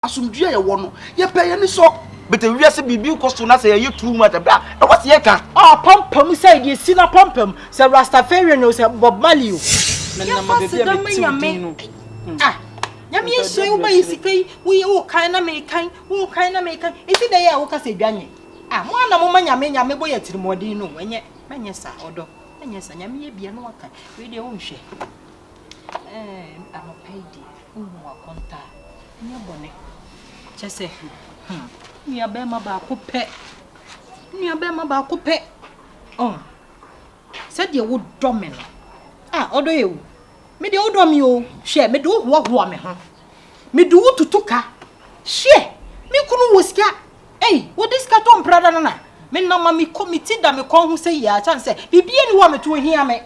asumdua ye wo no ye peye ni so but we say bibi cost na say ye too much bra na what ye ka pompom say ye si na pompom say Rastafarian no say Bob Marley na ma bebe me nyame ye so wo yi sikai wo kan na me kan wo kan na me kan iti da ye wo ka say dwane mo na mo nyame boye tirimodin no menye sa odo menye sa nyame ye bia no waka we de wo nhwe amopedi wo akonta nya bone chese ni abema ba ko pe said ye would domino odo ye me de wodo mi o hwe me do ho me ho me do tutuka hwe me kunu wosika wo diska to mprada na me na ma me committee da me kon ho say ya chance bibie ni wo me to hia me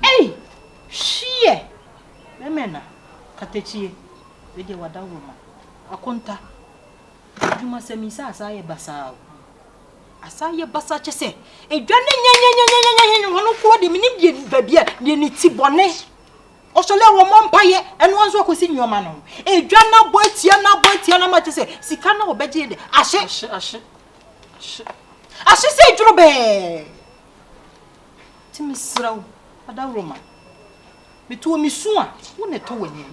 hwe me mena katechie we de wada wo ma akonta Juma se misa asaye basa chese edwane nya wono ko de mini bie babia de ni ti bone osole wo mompaye eno anso akosi nyoma no edwana boatia na ma chese sika na obeje de ashe se edwuro be timi sraw ada roma metu mi suwa wo ne to wani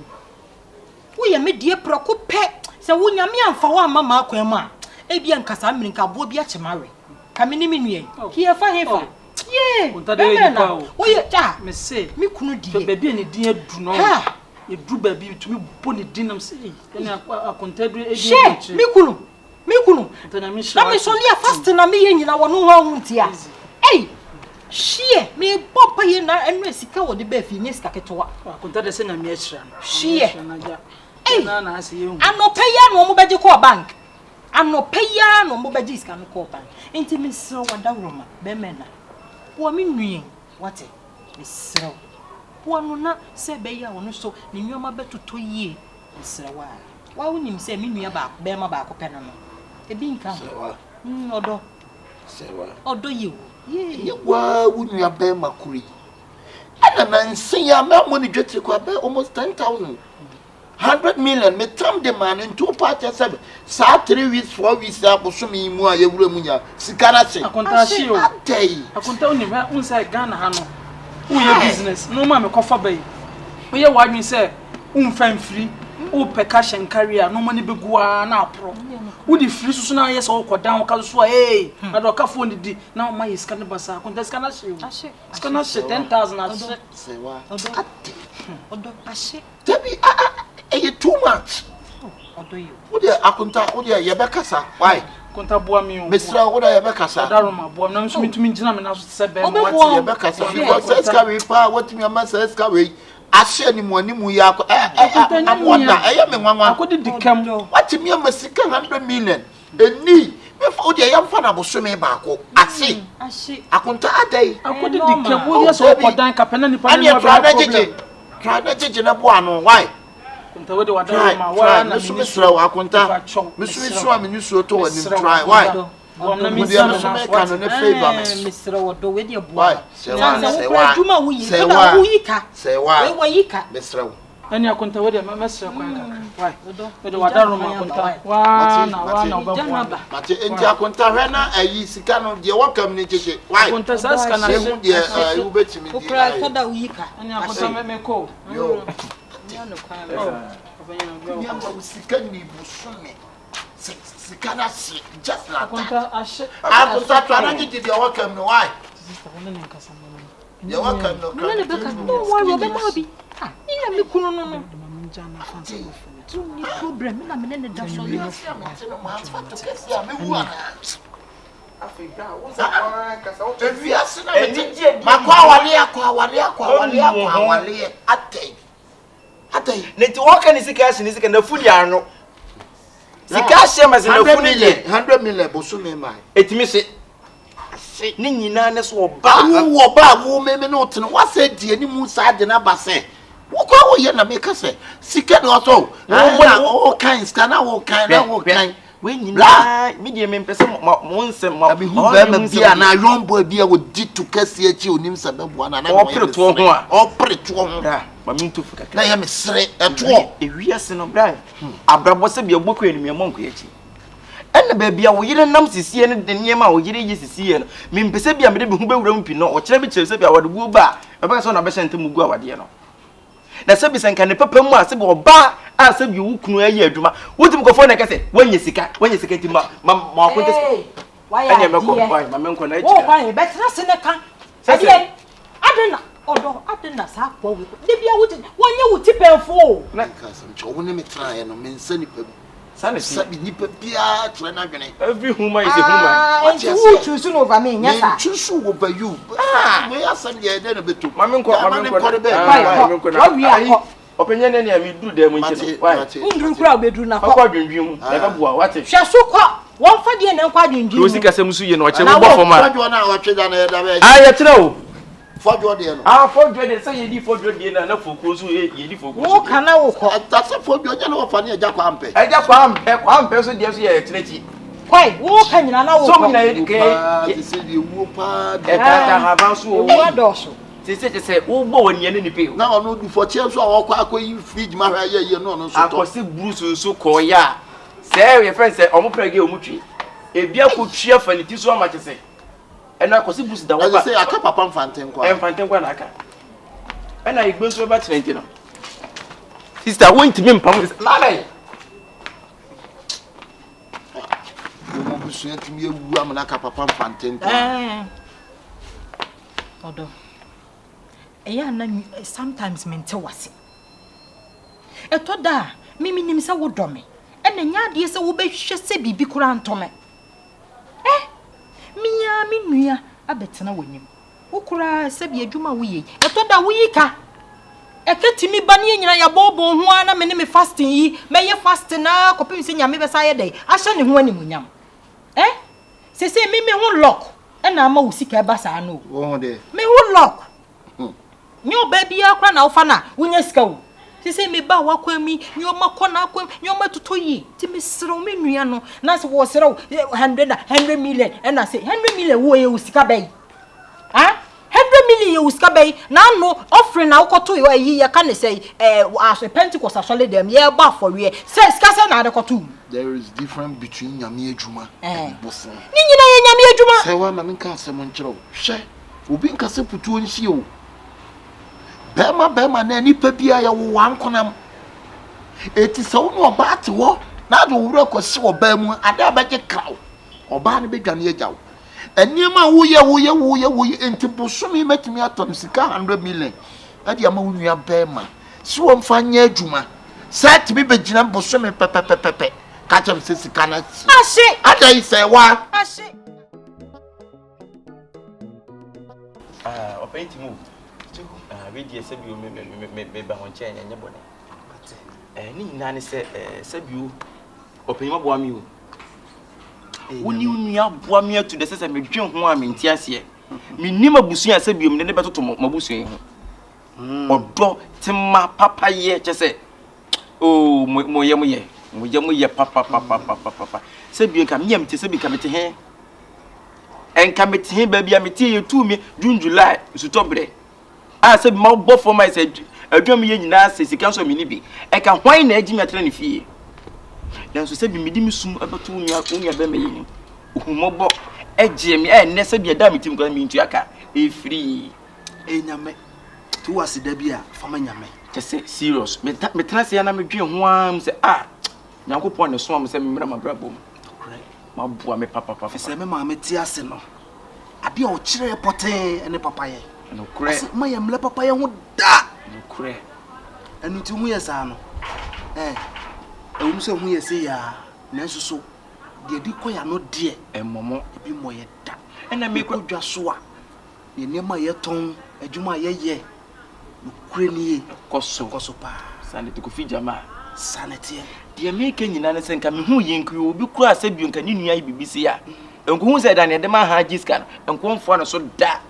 wo ye me die proko pe se wo nyame amfa wo amama akwan mu a ebia nkasa mrinka bo bia chemawe kamini minue hie fa hefa ye wo ye ta me se me kunu die baabi ne din adu no ye du baabi tumi bo ne din nam se ene akontadu edi me kunu tana mi na me so lia fast na me ye nyina wo no ho ntia shie me papa ye na enu sika wo de ba fi ne sika ketewa akontadu se na me ahira no shie na asiye anopeya no mo beje ko bank anopeya no mo beje iska no ko bank enti me sro wada roma be mena wo me nuen wate me sro wo no na se be ya wo no so ne nyoma betoto yie me sro wa wonim se me nua ba be ma ba ko pe no ebi nka odo ye wa wo nua be makuri ana na nsen ya ma mo ni dwetire ko be almost 10,000 100 million me tam the man in 2 parties 7 sa 3 weeks 4 weeks abosome mu a yewura mu nya sikara se akonta hie o akonta oni ma unsa Ghana ha no wo ye business no ma me kofa bai wo ye wadwin se umfa mfiri wo peka career no money begua na apro wo di free susu na ye se wo kodan wo ka so na do ka phone di na wo ma ye scan basa akonta scan na hie scan na 10,000 ashe sewa odo ashe tabi too much odo you wo de akonta wo de ye bekasa why konta boa mi o mesra wo de ye bekasa daroma boa na nso mitumi ngina me na so se be mo what ye bekasa because eska we pa what me ama say eska we ashe ni mo ni mu ya amoda eye me nwanwa akodi dikam what me ama sika 100 million eni me fa wo de ye mfa na bosome ba ko ashe akonta adai akodi dikam wo ye so kodan kapena ni pa ni try na jeje na boa no why konta we de wada ma wa na misra wa konta misra me nusu to wani try why na misra no can no favor me misra wodo we de boa say why juma wo yi kada wo yi ka say why we yi ka misra wo ani akonta we de mesra kwa why we de wada ma konta wa na obaboa mate enti akonta hwe na ayi sika no de wakam ni jeje why konta sa sika na se de wo betimi di okra kada wo yi ka ani akonta me ko yo no kwa nyamba usika ni busome sikana si just like akonta ashe akonta twana jiji de wakam no why de wakam no no le beka no worry be ma bi ina mi kunu no no njana fancy tu ni problem na me ne da so yo ma to kesi a me wu ana Africa wo sa kasa wo evi asina me makwa wale atay neti woka ni sika na fudi ano sika shema se na fudi 100 million bosome mai etimi se ni nyina ne so oba wo meme no tene wase die ni musa de na base wo kwa wo ye na me kase sika no so wo kan sika na wo kan we nyina mi de me pese mo nsem ma bi hu ba ma bia na yombo bia wo di to kase achi onim sa beboa na na opre to ho a opre to ho mami to fuka na ya me sere eto ewiase no bra abrabo se bia boko enimi monko yachi ena ba bia wo yire nam sisie ne de niema wo yire yi sisie no me mpese bia me de hu bewura mpi no o kire bi kire se bia wode gu ba e ba so na be sente mu gu awade no na se bi senka ne papa mu ase bo ba ase bi wo kunu ayi adwuma wotim ko fo na kase wanye sika ti ma akonte anya me ko pai ma me nko na echi wo pai be tra se ne kan adie adena odo adena sa kwa we de bia wuti wanye wuti penfo na kasam chowo ne me tra ye no me nsa nipa Sane sabi nipa bia tra na dwene every human is a human. What you choose over me, yes sir. Choose over you. We are some ye na betu. Mami nko What we are. Opinion na me do dem nche. Why? Undru kura obedru na ko adwendwem. Na ba bua what? Hwe so kwa. Won fa de na kwa adwendwem. Osi kasem su ye na o che wo bofo ma. Fodwo na wa tweda na ye da be. Ah ye kire o. Fodwo de no. Fodwo de say ye di fodwo de na foku so ye di foku. Wo kana wo ko. Atasa fodwo je na wo fa ne eja kwa ampe. Eja kwa ampe so de so ye kirechi. Kwai wo ka nyina na wo ko. So me na ye ke. Ti se di wo pa. E ka hava so o. Wo doso. Ti se wo bo woni ne nipe. Na ono du fo che so wo kwa akoyi fridge ma hwa ye no no so to. Akosi bruce so ko ya. Say your friend say omo prege omutwi. Ebi akotwa faniti so amache say. Ena akosi bruce da wo ba. Say aka papa mfanten kwa. Mfanten kwa na aka. Ena igbe so ba trenty no. Sister won timi mpam say mama. Mo busu etimi ewu amana aka papa mfanten. Odo. Eya na sometimes mente wase. Eto da mimi nim se wo dome. Ena nya de se wo behwe se bibi kura ntome. Miya minua abetena wanyim. Wo kura se bi adwuma wo yi. Eto da wo yi ka. Eketimi ba ne nyina ya bobo ho ana me ne me fasting yi. Me ye fasting na kopim se nyame besa ye dai. Ahye ne ho animunyam. Se mimi ho lock. Ena ama wo sika ba sa no. Wo de. Me ho lock. Nyo baby akra na ofa na wonya sika wo. Se me ba wakwami nyo makona akwam nyo matotoyi ti me sero me nua no na se wo sero 100 million and I say 100 million wo ye usika bay. 100 million ye usika bay na no offering na ukoto yo yi ye ka ne say as a Pentecost actually dem ye ba for we say sika say na de koto. There is difference between nyame adwuma and bosom. Ni nyina ye nyame adwuma. Say wa ma nka asem nkyerɛ hwɛ obi nka se putuo nsi o. Bema na nipa bia ya wo wankonam. Eti se wo no oba ate wo na de wura kwose oba mu ada ba je kraw. Oba ne bedwane agyaw. Eniema wo ye enti bosomi metimi atom sika 100 million. Ade ama wo nua bema. Si wo mfa nya adwuma. Sat bi begina bosomi pepepepepe. Ka chem se sika na. Ahye. Ada yi se wa. Ahye. Openti mu. We dear Sabio me ba won chen nya bone. Ni nyina ne se Sabio openi maboa mi o. Woni nua boa mi atu de se me dwen ho a me ntiase. Me nim abusu a Sabio me ne betoto mabusu yi ho. Odo timma papa ye che se oh moye papa. Sabio ka me te Sabio ka me te he. Enka me te he ba bia me te ye tu me June July su tobre. I said, my both for my said, a drum yen says, the council minibi. I can why na Jimmy at any fee. Then so said, me dim soon about 2 years only a bemmy. Mobo, a Jimmy, and Nessa be a damn team going into Yaka. A free. Yame. To us, Debia, for my yame. Just say serious. Me trust and I'm a dream one say, now go point the swamp, send me my brabo. My boy, me papa, say, Mamma, Tiasino. I be all chire pote and a papaya. No crack. My am le papaya would da. No crack. And to me as I know. I won't say we say ya. Nancy so. The decoy are not dear. And Momo be more yet. And I make up just so. You near my tongue, a juma ye. No cranny, cosopa. Sanity to feed Jama. Sanity. The American United coming who yink you will be cross a bunk and you BBC. And who said I never had this can and come for so that.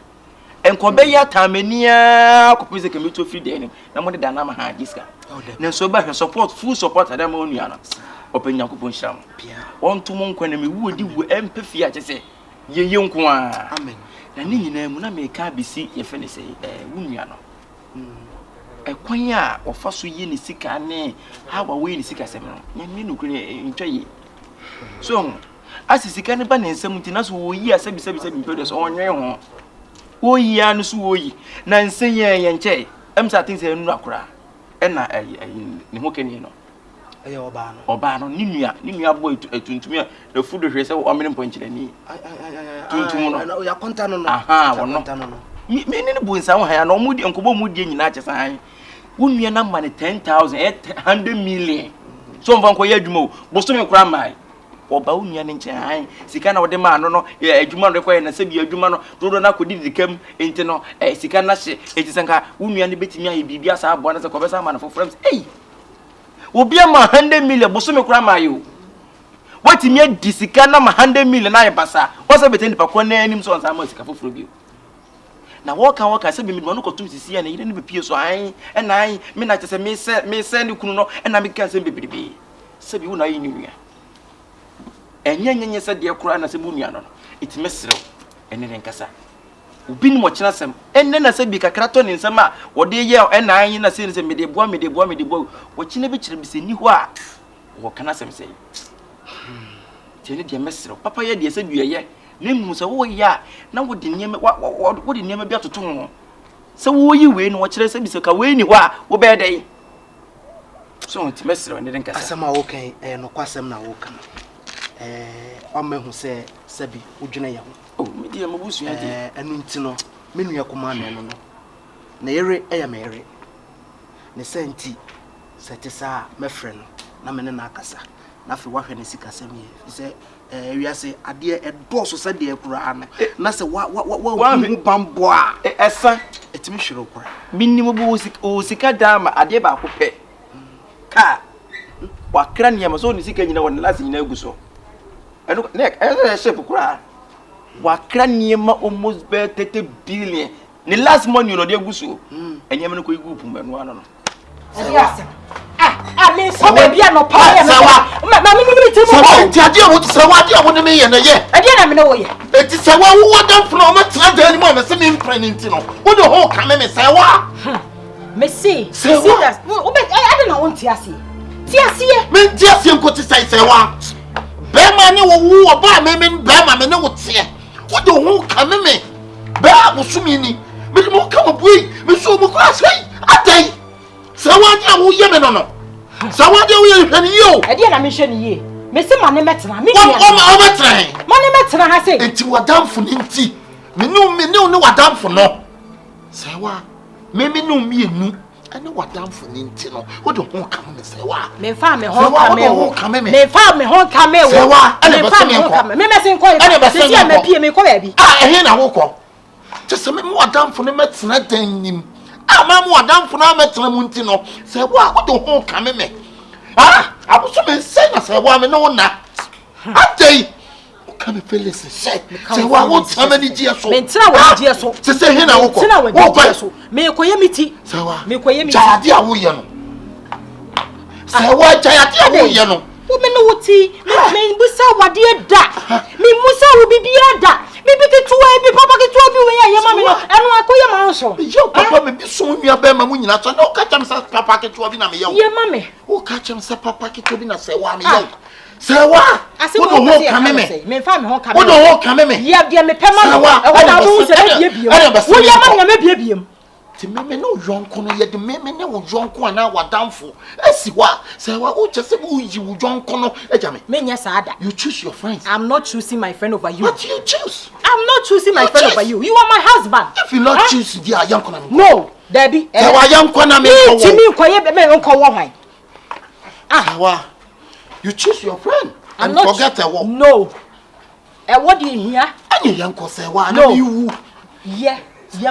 And Kobeya Tamania Copiza can be to feed them. No more than I'm a hard discount. Now, so back and support, full support at Amoniana. Open Yakupon Sham. One to monk when we would do empathy, I say, ye young one. Amen. The name Muna make a BC if any say, Wuniano. kwan a ofa so ye ne sika ne ha wa we ne sika sem no nyame no kure ntwaye so asisika ne ba ne nsam ntina so wo yi asabi mpedo so onwe ho wo yi anu so wo yi na nsenye ye nche emsa tin se nu akora na ne ho kani no aye oba no ni nua boy etuntumi na fudo hwe se o mene ponchirani tuntum no ya konta no aha wono me ne bu nsa ho ha na omudi enkobo mudi nyina che san wonua na ma ne 10,000 100 million so mfa nko ya adwuma bo so me kura mai oba wonua ne nche han sika na wode ma no adwuma no koye na se bi adwuma no dodo na kodi dikam enti no sika na hye enti sanka wonua ne betimi aye bibia sa abo na se ko be sa ma na foframs obi ama 100 million bo so me kura mai o watimi adi sika na ma 100 million na ye basa wasa beteni pa ko na anim so onsa ma sika foforo bi na waka se bi me no kotum sisi ya na yire ne bepie so an na an me na chese me se ne kunu no na me kan se bebribe se bi wona yi ni nua enyenyenye se de kura na se bu nua no itime sere ene ne nkasa obi ni mo kina sem enne na se bi kakra to ne nsem a wode ye na an na se ne se me de boa wo kina bi kire bi se ni ho a wo kana sem se tene de mesere papa ye de se duye ne mu se wo ya na wo de niam wo de niam bi atoto ho se wo yi we no wo kire se bi se ka we ni ho a wo be dai so ti mesere ne den kasa asama wo kan no kwasem na wo kan o mehu se bi udwena ye ho me di amabusu ya de anu ntino me nua koma na no na yere ya me yere ne senti sete sa mefre no na me ne na akasa na fe wahwe ne sika sem ye se wiase ade edoso se de kura no na se wa hu bambo a esa etimi hwero kura minimo bu sika dama ade ba ko pe ka wakra ne so ne sika nyina won last nyina guso eno nek ship kura wakra ne ma almost be 30 billion ne last money no de guso enyam no ko igu pumanu ano no adiasa me so be bia no pa ya ma me ti mo sawa ti ade wo sawa ade wo ne me ye na ye ade na me na wo ye eti sawa wo dan fro ma tra dan ni mo me se me imprenenti no wo de ho ka me sawa me see that wo be ade na won ti ase me ti ase nko ti sai sawa be ma ni wo ba me be ma me ne wo tie wo de ho ka me ba wo sumi ni me mo ka wo bui me so mo kra sai adai sawa ade wo ye me no sawa ade wo ye hwani yo ade na me hwe ni ye me se ma ne metena me dia o metena ma ne metena ha se enti wadamfo ni nti me ne wadamfo no sawa me no mienu ane wadamfo ni nti no wo de ho ka me sawa me fa me ho ka me me fa me ho ka me wo sawa ane me fa me ho ka me me se nko ye se ya me pie me ko ba bi ehe na wo ko tese me wadamfo ne metena dan nim ama mo wadamfo na metena mu nti no sawa wo de ho ka me abuso me say na sawa me no na atei ka me Felix say sawa wo tama ni dia so me ntra wo dia so se he na wo ko wo dia so me ko ye miti sawa me ko ye miti jade a wo ye no sawa jade a wo ye no wo me no wuti me busa wade da me musa wo bibia da bibi ketua bi papa ketua bi we ye ma me no eno akoye ma nso yo papa me bi so nua ba ma mu nyina so na o ka cham sa papa ketua bi na me ye ye ma me o ka cham sa papa ketua bi na sawa me ye sawa wo do ho ka me fa me ho ka me wo do ho ka me ye de me pema no e wo na wo se bie bie wo ye ma me bie bie ti me no yonko no ye de me ne wo yonko ana wadamfo asi wa sawa o chese bu yi wo yonko no eja me nya saada you choose your friends. I'm not choosing my friend over you. What do you choose? I'm not choosing my friend over you. You are my husband. If you not choose the yonko na me no Debbie sawa yonko na me ko ti mi ko ye me nko wo hwan sawa you choose your friend and forget a wo no what do you hear any yonko sawa na me wu ye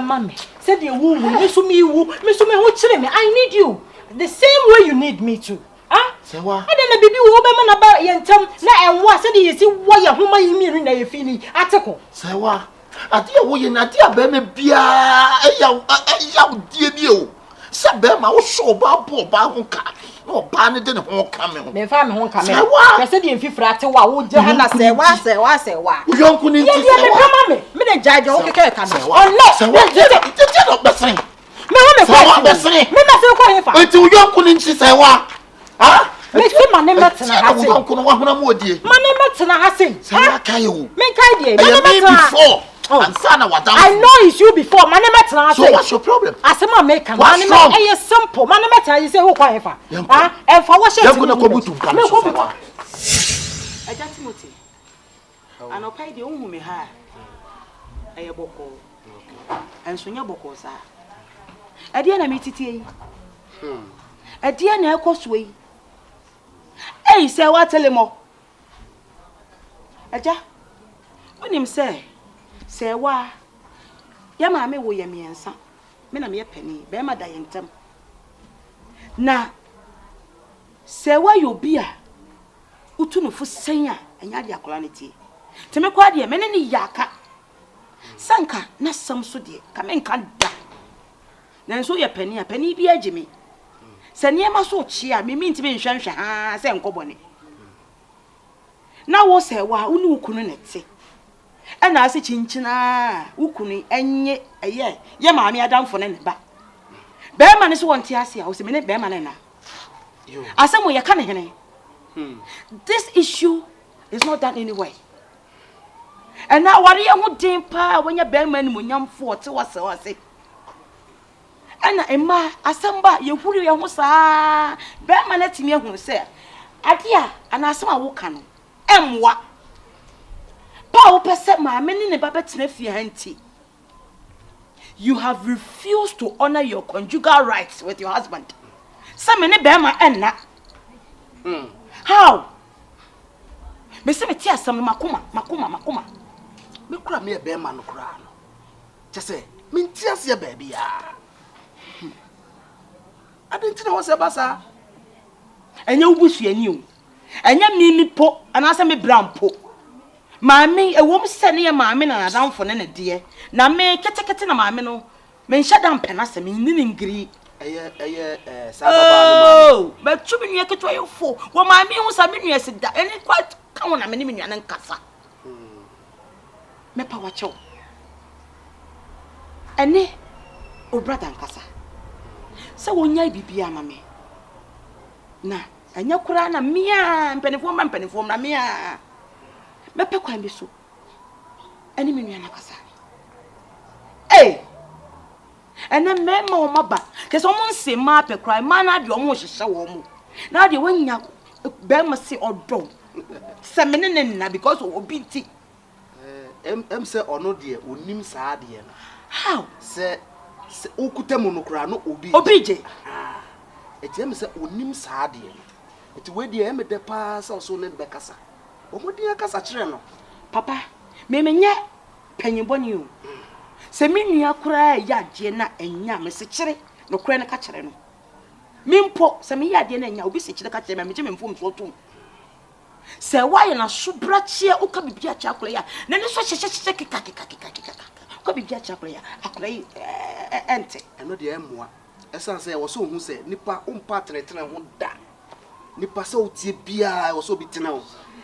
mama said you wu me so me wu me so me ho kire me I need you the same way you need me too sawa ade na bibi wo be ma na ba ye ntam na enwo said you see wo ye homa yi mi na ye fili ateko sawa ade wo ye na ade aba me bia ya die bi o se be ma wo so ba bo ba ho ka no ba ne de ne ho ka me ho me fa me ho ka me ya said you fifra ate wa wo je ha na sewa wo yonko ni nti me pema me de jaje wo keke ka no unless no besan Me wo me Sewa besene. Me na se ko hefa. Enti wo yonko ni nchi sewa. Ha? Me si mane metena ha se. Wo yonko no wa hona mo odie. Mane metena ha se. Sewa kai wo. Me kai die. Mane metena before. Ansana wadam. I know it's you before. Mane metena ha se. So what's your problem? Asema make am. Mane metena e simple. Mane metena you say wo ko hefa. Ha? E fa wo she. Yanko na ko butu kan so sewa. Aja Timothy. Anopai de unhu me ha. Eye boko. Enso nya boko sa. Ade na metitie yi. Ade na ekoso yi. Ei se wa TELEMO. Aja. Onim se wa ya ma me wo ye miensa. Me na me pani, be ma da yentem. Na se wa yo bia. Utu no fu sen a enya de akola ne tie. Te me kwa de me ne ni yaka. Sanka na sam so de ka me nka da. Nanso ye pani a pani bi agime. Se ne ma so chi a me minti be nhwanhwa ha se nkobone. Na wo se wa uni ukunu ne te. E na ase chinchina ukunu enye eye ye maame adamfo ne ne ba. Be ma ne so wonte ase a wo se me ne be ma ne na. Yo. Asemo ye ka ne hene. This issue is not done anyway. And now what you who dimpa when you bear man munyam for to was say. And Emma asamba you who you sa bear man let me who say. Adia and asama wokano. Emwa. Pa upese ma meni ne baba tnefi anti. You have refused to honor your conjugal rights with your husband. Some many bear ma enna. How? Me se me tia sam makuma. Me kura me be ma no kura no. Je se me ntia se baabi ya. Adenti na wo se basa. Enya ubusu ani o. Enya mimi po anase me bram po. Maame ewom se ne maame na adamfo ne de. Na me ketekete na maame no me nhya da mpena se me ni ngiri. Eye sababa no. Ba tumi nua keto yefo. Wo maame hu sa me nua se da. Eni kwa ka wona me ni me nua na nkasa. Me pa wacho. Ene o brother nkasa. Se wonya bibia ma me. Na anya kura na mia mpanifo na mia. Me pe kwa mbi so. Ene me nua na kasa. Ene mema o maba. Ke so mo nse ma pe kra ma na de o mo hihye wo mo. Na de wanya be ma se odo. Se me ne na because obi nti. Em se ono de onim saa de no. How? Se okuta no kra no obi. Obi je. Eti em se onim saa de no. Eti we de em de pa sa so ne be kasa. Omodi akasa kire no. Papa, me menye panyiboni o. Se me nua kura ya je na enya me se kire no kura ne ka kire no. Mimpo se me ya de na enya obi se kire ka kire me je me mfom so tum. Se waye na subra chie o ka bibia cha kura ya. Na ne so hye kika. Ko bibia cha kura ya. Akura yi ente. Eno de emmoa. Esan se wo so hu se nipa umpa tretre ho da. Nipa se otie bia wo so bi tena wo.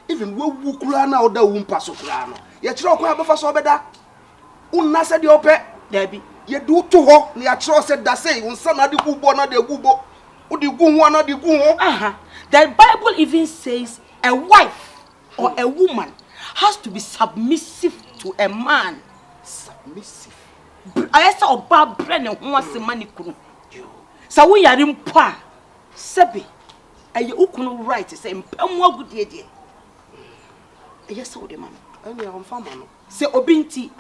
Even we wu kura na oda wu mpa so kura no. Ye kire okwa abefa so obeda. Unna se de ope Dabi. Ye do to ho na ya kire se da sei unsa na de gubo na de gubo. Udi gu ho na de gu ho. The Bible even says a wife or a woman has to be submissive to a man. Submissive. I saw oba brene ho asemani kunu. Sa wo yare mpo a sebe aye ukunu right say mpamu agudie die. Eye so de man. Ani on fama no. Se obi nti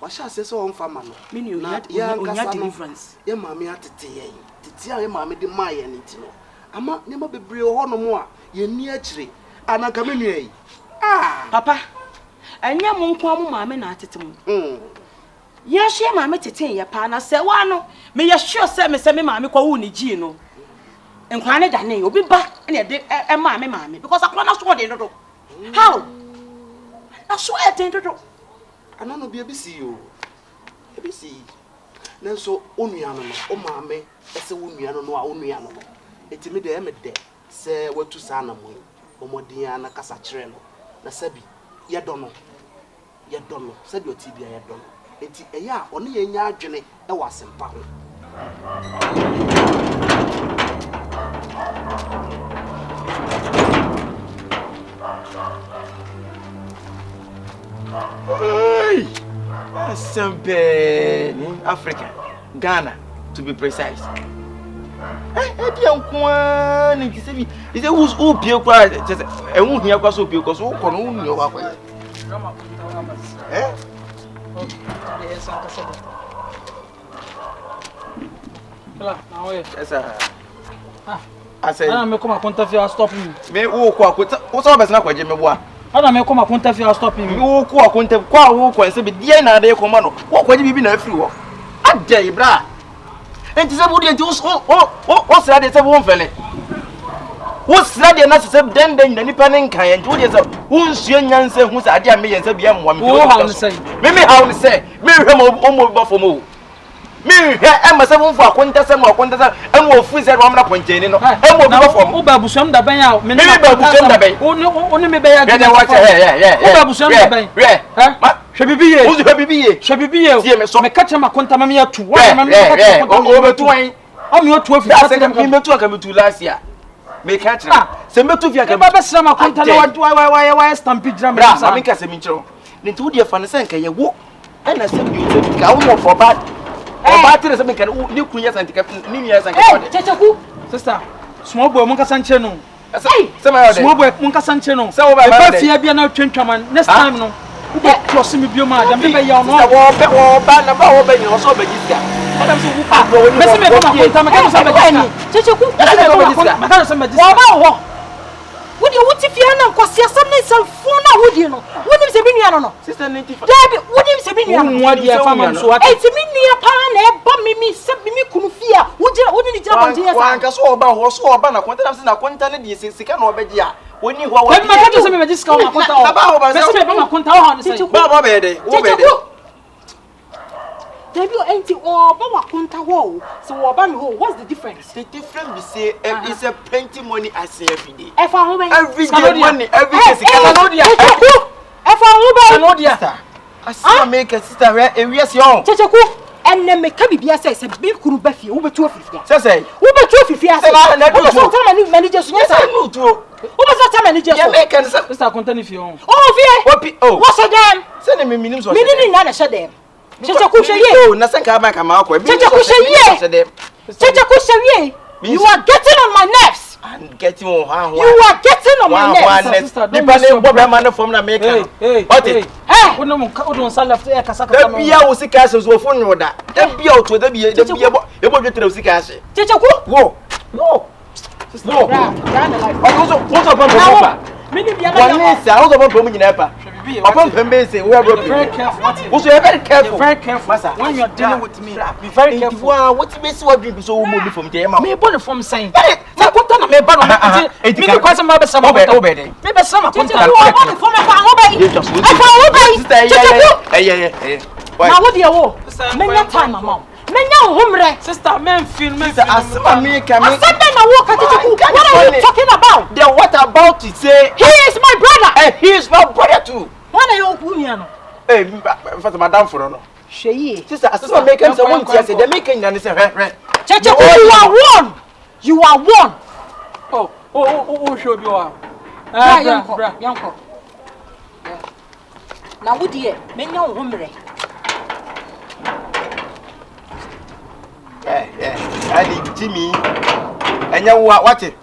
wa sha se so on fama no. Me you ya deliverance. Ye maame atete ye. Tete a ye maame de ma ye nti no. Ama ne ma bebre ho no mo a ye ni akire. Anaka me nua yi. Papa, anya mo nko amu maame na atete mu. Ye hye maame tete ye pa na se wa no. Me ye sure se me maame kwa wu ni gi no. Enkwa ne da ne obi ba na de maame because akwa na so de dodo. How? Na so e de dodo. Anano bia bi si o. E bi si. Nanso onua no o maame ese wonua no a onua no. Etimi de emede se watu sa na mo. Omodin ana kasa kire no. Na sabi ye do no. Sabi otibia ye do no. Enti eya oni ye nya adwene e wasempa ho Hey, Simple in Africa, Ghana, to be precise. Is it who's up here? I won't hear because of you because who can own your way. Eh? I said, I'm a point of view stopping me. What's all that's not quite Jimmy? Ana me come akonta fi stopping me wo ko akonta kwa wo ko se be die na de ko ma no wo ko bi na afiri wo adai bra enti se bu de enti wo sra de se wo mfele wo sra de na se den na nipa ne nkan enti wo de se wo nsue nyanse hu se ade a me yense bia mwa me wo ha ne se me ha ne se me hwe mo ba fo mo me hwe e ma se wo fu akonta se mo akonta se e mo fu se wo mna ponjeni no e mo ba fo mo ba busuam da ban a me ba busuam da ban oni me be ya gbe wa wo ba busuam da ban ma hwe bibiye wo hwe bibiye tie me so me ka chama konta ma me atu wa ma me ka chama konta o betu wan o me otu ofi ase ka me metu aka metu last year me ka chama se metu fi aka me ba sra ma konta na wa stampi dra me sa me ka se mi chiro ni tu die fa ne se nka ye wo ana se bi o te ka wo for bad o ba tire se me kan ni kunya santika ni nya santika Kyekyeku sister small boy mun ka sanche no se ma yo de small boy mun ka sanche no se wo ba fia bia na twentwaman next time no wo be cross me bio ma da me be ya no wo ba na ba wo be ni so be jiska adam so wo pa wo ni me se me ba konta me ka so be jiska Kyekyeku me ka so be jiska wo ba wo wodi wuti fia na nkwase asam ne samfo na wodi no wodi se bi nua no sister 95 Dabi wodi se bi nua no wo dia fa man so eti mi nua pa na e ba mi se bi mi kunu fia wodi ni jira bonje yesa wa nka so oba na konta na konta ne de sika na obeji a woni ho wa me ka so me jiska na konta o me se me ba konta o ha ne se ba be de wo be de Dabi enti o ba wa konta wo so wo ba mi ho what's the difference? The difference we say is a plenty money I say every day. E fa ho ben Every day money, every day sika no dia. E fa ho ben no dia. Asa make a sister where e wiase on. Kyekyeku enne me ka bibia say se bi kuru ba fie wo betu ofifia. Say Wo betu ofifia say. Wo so tell me manager so yes I know to. Wo so tell manager so. Yeah make an sister konta ni fie on. Oh fie. What so dem? Say me minim so. Me ni na she dem. Kyekyeku hweye. Oh na sen ka ba ka ma akwa. Kyekyeku hweye. Kyekyeku hweye. You are getting on my nerves. I'm getting on how. You are getting on my nerves. Depending what man from America. What it? Hey, we don't sell left air kasaka. The bia wo sika so phone no da. The bia o to the bia e bo dwetre sika ase. Kyekyeku. Wo. No. What's up on papa? Mini bia na. What's up on papa nyina pa? Upon Pembese, we are very careful. Also, you're very careful. Very careful. When you're dealing with me, be very careful. Wow, what's the what drink so move from there? Me born from saying. Na konta na me born. Me be kwase ma be sama konta. Me be sama konta. You are born from me fa obey. I fa obey. Yeah. Na wo dia wo. Menya time mama. Menya homre. Sister, men feel me. Asema me come. Asema na wo ka Kyekyeku. What are you talking about? Then what about to say he is my brother? He is my brother too. Wana yo kunia no. Fata madam for no. Shey. Sister, asema make am say won tia say they make am say Kyekyeku, you are one. You are one. Oh, show bi wa. Yanko. Na wo die, menya wo homre. Ali Jimmy. Enya what it?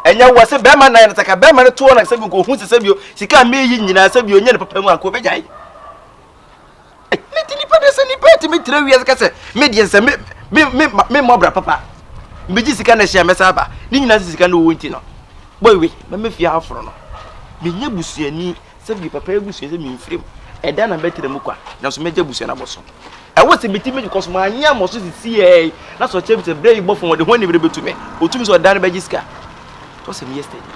Enya wo se be man na taka be man to na se bi ko hu se bio sika me yi nyina se bio nya ne papa mu an ko be jai ni pa de se ni pa ti me tire wi se se me de se me mo bra papa me ji sika na hia me sa ba ni nyina sika na wo nti no boy we me fia afro no me nya busuani se bi papa ebusu se me mfrem eda na betere mu kwa na so me ja busu na boso e wo se biti me because ma anya mo so si na so che bi se brey bo fo de ho ni bre betu me otumi so da na be ji sika. What's him yesterday?